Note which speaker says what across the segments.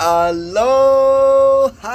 Speaker 1: Aloha!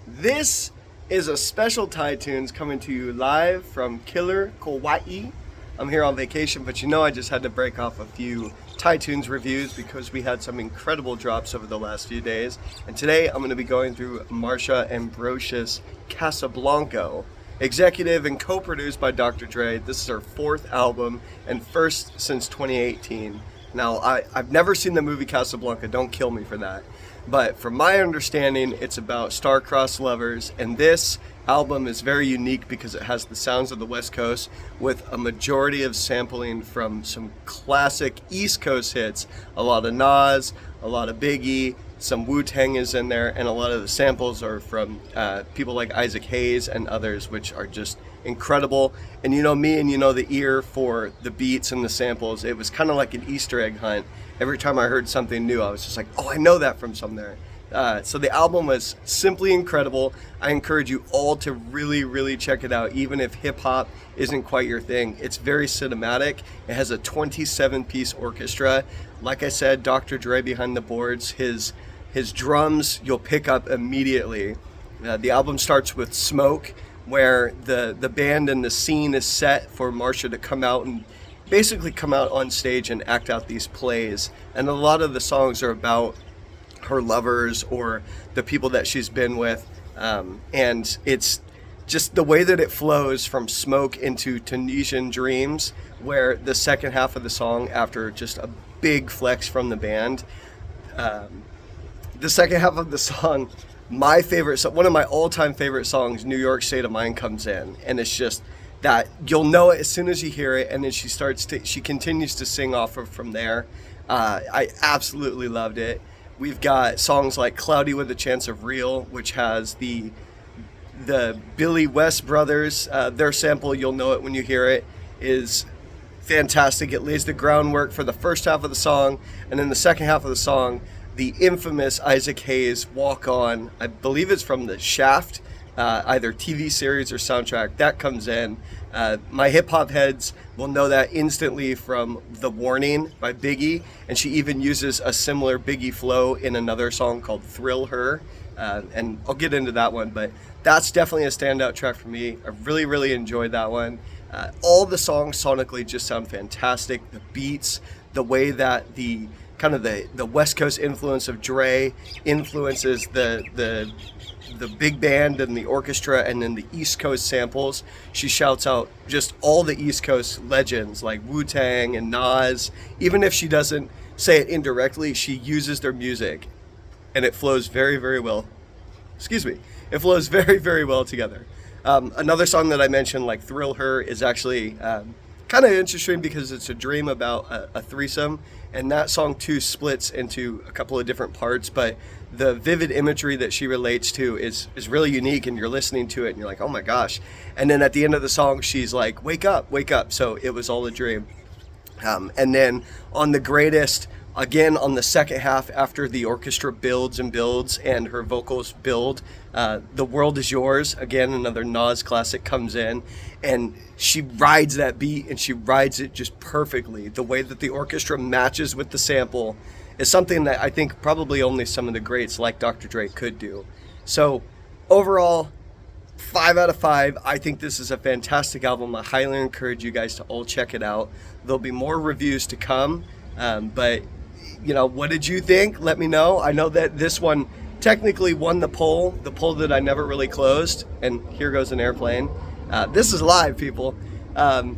Speaker 1: This is a special Thai Tunes coming to you live from Killer, Kauai. I'm here on vacation, but I just had to break off a few Thai Tunes reviews because we had some incredible drops over the last few days. And today I'm going to be going through Marsha Ambrosius' Casablanco, executive and co-produced by Dr. Dre. This is her fourth album and first since 2018. Now, I've never seen the movie Casablanca, don't kill me for that. But from my understanding, it's about star-crossed lovers, and this album is very unique because it has the sounds of the West Coast with a majority of sampling from some classic East Coast hits. A lot of Nas, a lot of Biggie, some Wu-Tang is in there, and a lot of the samples are from people like Isaac Hayes and others, which are just incredible. And you know me, and you know the ear for the beats and the samples. It was kind of like an Easter egg hunt. Every time I heard something new, I was just like, oh, I know that from somewhere. So the album was simply incredible. I encourage you all to really, really check it out, even if hip-hop isn't quite your thing. It's very cinematic. It has a 27-piece orchestra. Like I said, Dr. Dre behind the boards. His drums you'll pick up immediately. The album starts with Smoke, where the band and the scene is set for Marsha to come out and basically come out on stage and act out these plays. And a lot of the songs are about her lovers or the people that she's been with. And it's just the way that it flows from Smoke into Tunisian Dreams, where the second half of the song, after just a big flex from the band, the second half of the song, my favorite, one of my all-time favorite songs, New York State of Mind, comes in, and it's just that you'll know it as soon as you hear it, and then she continues to sing off of from there. I absolutely loved it. We've got songs like Cloudy with a Chance of Real, which has the Billy West brothers. Their sample, you'll know it when you hear it, is fantastic. It lays the groundwork for the first half of the song, and then the second half of the song, the infamous Isaac Hayes Walk On, I believe it's from the Shaft, either TV series or soundtrack, that comes in. My hip-hop heads will know that instantly from The Warning by Biggie, and she even uses a similar Biggie flow in another song called Thrill Her, and I'll get into that one, but that's definitely a standout track for me. I really, really enjoyed that one. All the songs sonically just sound fantastic. The beats, the way that the kind of the West Coast influence of Dre influences the big band and the orchestra, and then the East Coast samples. She shouts out just all the East Coast legends like Wu-Tang and Nas. Even if she doesn't say it indirectly, she uses their music, and it flows very, very well. It flows very, very well together. Another song that I mentioned, like Thrill Her, is actually kind of interesting because it's a dream about a threesome, and that song too splits into a couple of different parts, but the vivid imagery that she relates to is really unique, and you're listening to it and you're like, oh my gosh. And then at the end of the song, she's like, wake up, so it was all a dream. And then on the greatest, again on the second half, after the orchestra builds and builds and her vocals build, The World Is Yours, again another Nas classic, comes in, and she rides that beat, and she rides it just perfectly. The way that the orchestra matches with the sample is something that I think probably only some of the greats like Dr. Dre could do. So overall, 5 out of 5. I think this is a fantastic album. I highly encourage you guys to all check it out. There'll be more reviews to come, but what did you think? Let me know. I know that this one technically won the poll that I never really closed, and here goes an airplane. This is live, people.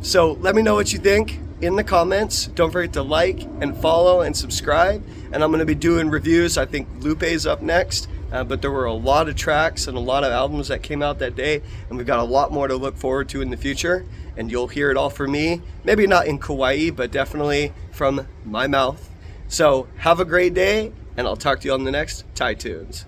Speaker 1: So let me know what you think in the comments. Don't forget to like and follow and subscribe, and I'm going to be doing reviews. I think Lupe's up next, but there were a lot of tracks and a lot of albums that came out that day, and we've got a lot more to look forward to in the future, and you'll hear it all from me. Maybe not in Kauai, but definitely from my mouth. So have a great day, and I'll talk to you on the next Thai Tunes.